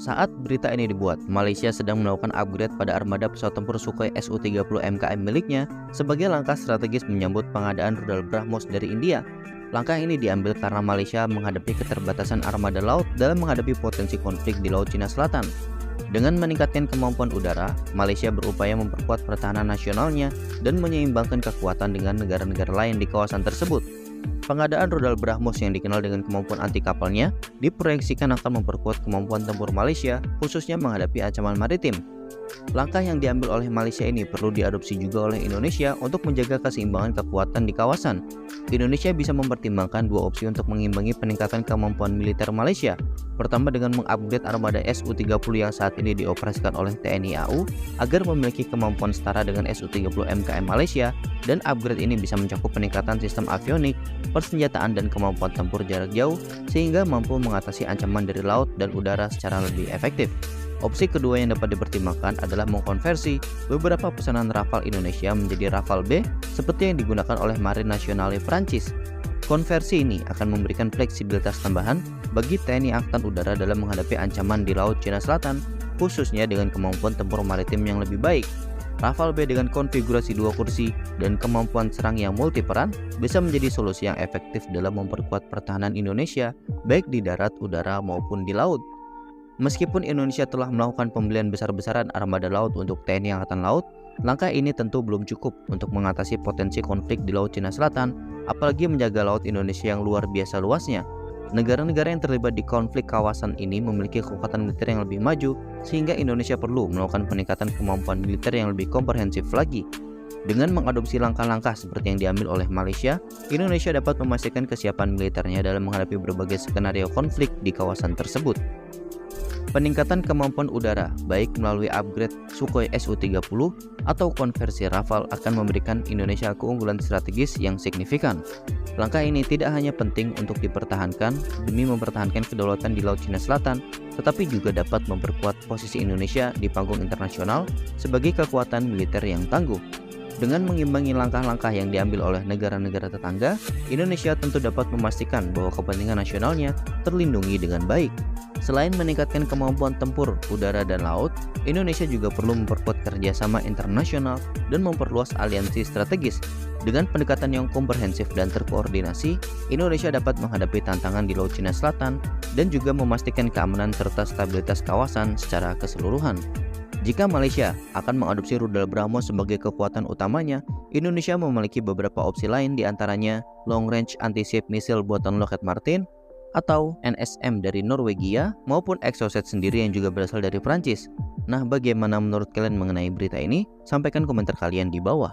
Saat berita ini dibuat, Malaysia sedang melakukan upgrade pada armada pesawat tempur Sukhoi Su-30 MKM miliknya sebagai langkah strategis menyambut pengadaan rudal BrahMos dari India. Langkah ini diambil karena Malaysia menghadapi keterbatasan armada laut dalam menghadapi potensi konflik di Laut Cina Selatan. Dengan meningkatkan kemampuan udara, Malaysia berupaya memperkuat pertahanan nasionalnya dan menyeimbangkan kekuatan dengan negara-negara lain di kawasan tersebut. Pengadaan rudal BrahMos yang dikenal dengan kemampuan anti kapalnya diproyeksikan akan memperkuat kemampuan tempur Malaysia, khususnya menghadapi ancaman maritim. Langkah yang diambil oleh Malaysia ini perlu diadopsi juga oleh Indonesia untuk menjaga keseimbangan kekuatan di kawasan. Indonesia bisa mempertimbangkan dua opsi untuk mengimbangi peningkatan kemampuan militer Malaysia. Pertama, dengan mengupgrade armada Su-30 yang saat ini dioperasikan oleh TNI AU agar memiliki kemampuan setara dengan Su-30 MKM Malaysia, dan upgrade ini bisa mencakup peningkatan sistem avionik, persenjataan dan kemampuan tempur jarak jauh sehingga mampu mengatasi ancaman dari laut dan udara secara lebih efektif. Opsi kedua yang dapat dipertimbangkan adalah mengkonversi beberapa pesanan Rafale Indonesia menjadi Rafale B seperti yang digunakan oleh Marine Nationale Prancis. Konversi ini akan memberikan fleksibilitas tambahan bagi TNI Angkatan Udara dalam menghadapi ancaman di Laut Cina Selatan, khususnya dengan kemampuan tempur maritim yang lebih baik. Rafale B dengan konfigurasi dua kursi dan kemampuan serang yang multiperan bisa menjadi solusi yang efektif dalam memperkuat pertahanan Indonesia baik di darat, udara maupun di laut. Meskipun Indonesia telah melakukan pembelian besar-besaran armada laut untuk TNI Angkatan Laut, langkah ini tentu belum cukup untuk mengatasi potensi konflik di Laut Cina Selatan, apalagi menjaga laut Indonesia yang luar biasa luasnya. Negara-negara yang terlibat di konflik kawasan ini memiliki kekuatan militer yang lebih maju, sehingga Indonesia perlu melakukan peningkatan kemampuan militer yang lebih komprehensif lagi. Dengan mengadopsi langkah-langkah seperti yang diambil oleh Malaysia, Indonesia dapat memastikan kesiapan militernya dalam menghadapi berbagai skenario konflik di kawasan tersebut. Peningkatan kemampuan udara, baik melalui upgrade Sukhoi Su-30 atau konversi Rafale, akan memberikan Indonesia keunggulan strategis yang signifikan. Langkah ini tidak hanya penting untuk dipertahankan demi mempertahankan kedaulatan di Laut Cina Selatan, tetapi juga dapat memperkuat posisi Indonesia di panggung internasional sebagai kekuatan militer yang tangguh. Dengan mengimbangi langkah-langkah yang diambil oleh negara-negara tetangga, Indonesia tentu dapat memastikan bahwa kepentingan nasionalnya terlindungi dengan baik. Selain meningkatkan kemampuan tempur udara dan laut, Indonesia juga perlu memperkuat kerjasama internasional dan memperluas aliansi strategis. Dengan pendekatan yang komprehensif dan terkoordinasi, Indonesia dapat menghadapi tantangan di Laut Cina Selatan dan juga memastikan keamanan serta stabilitas kawasan secara keseluruhan. Jika Malaysia akan mengadopsi rudal BrahMos sebagai kekuatan utamanya, Indonesia memiliki beberapa opsi lain, diantaranya Long Range Anti-Ship Missile buatan Lockheed Martin, atau NSM dari Norwegia, maupun Exocet sendiri yang juga berasal dari Prancis. Nah, bagaimana menurut kalian mengenai berita ini? Sampaikan komentar kalian di bawah.